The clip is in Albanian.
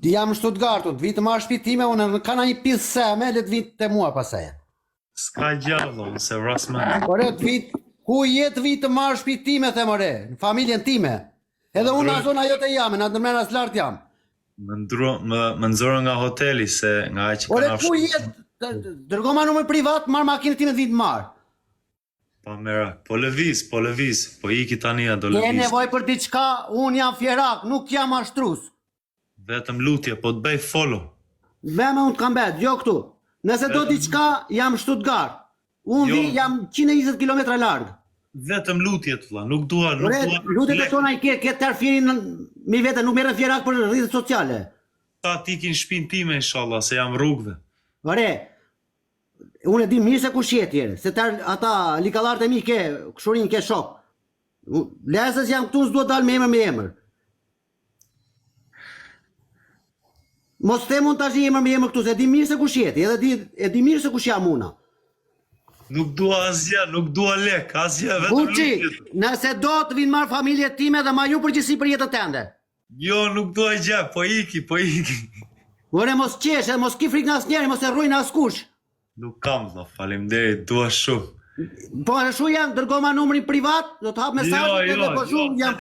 Jam Stuttgartut, vitë marrë shtëpi time, unë kanë një pithë seme, le të vitë te mua pasaj. S'ka gjallë, se vrasmen. Ore, të vitë, ku jetë vitë marrë shtëpi time, the more, në familjen time. Edhe unë në zona jote jam, në ndërmena as lartë jam. Më nxorën nga hoteli, se nga ai që Ore, kanë ku jetë, dërgoma numër privat, marrë makinën time të vitë marrë. Pa merak, po lëviz, po iki tani do Ke lëviz. nevoj për diçka, unë jam fjerak, nuk jam ashtrus. Vetëm lutje, po të bëj follow. Veme unë të kam betë, jo këtu. Nëse do diçka, jam Stuttgart. Unë Jo. vi, jam 120 km largë. Vetëm lutje të vlla, nuk dua. Lutet e tona i ke tërë fjerin mi vete, nuk merren fjerak për rrjetet sociale. Ta t'ikin shtëpinë time inshallah, se jam rrugëve. Ore, unë e di mirë se kush je tjere, se ata likallarët e mi ke, kshurin ke shok. Lesës jam këtu, s'duhet dalë me emër. Mos them unë tash emër me emër këtu, se e di mirë se kush jeti, edhe e di mirë se kush jam una. Nuk dua asgjë, nuk dua lek, asgjë, vetëm Buçi, lutje. nëse do të vinë marrë familje time dhe ma ju përgjithësi për jetën tënde. Jo, nuk dua gjë, po iki. Ore, mos qesh, edhe mos ki frik në asnjeri, mos e rrujnë askush. Nuk kam, vlla, faleminderit, dua shumë. Po, shu jam, dërgoma numrin privat, do të hap mesazh, Jo, po shu jam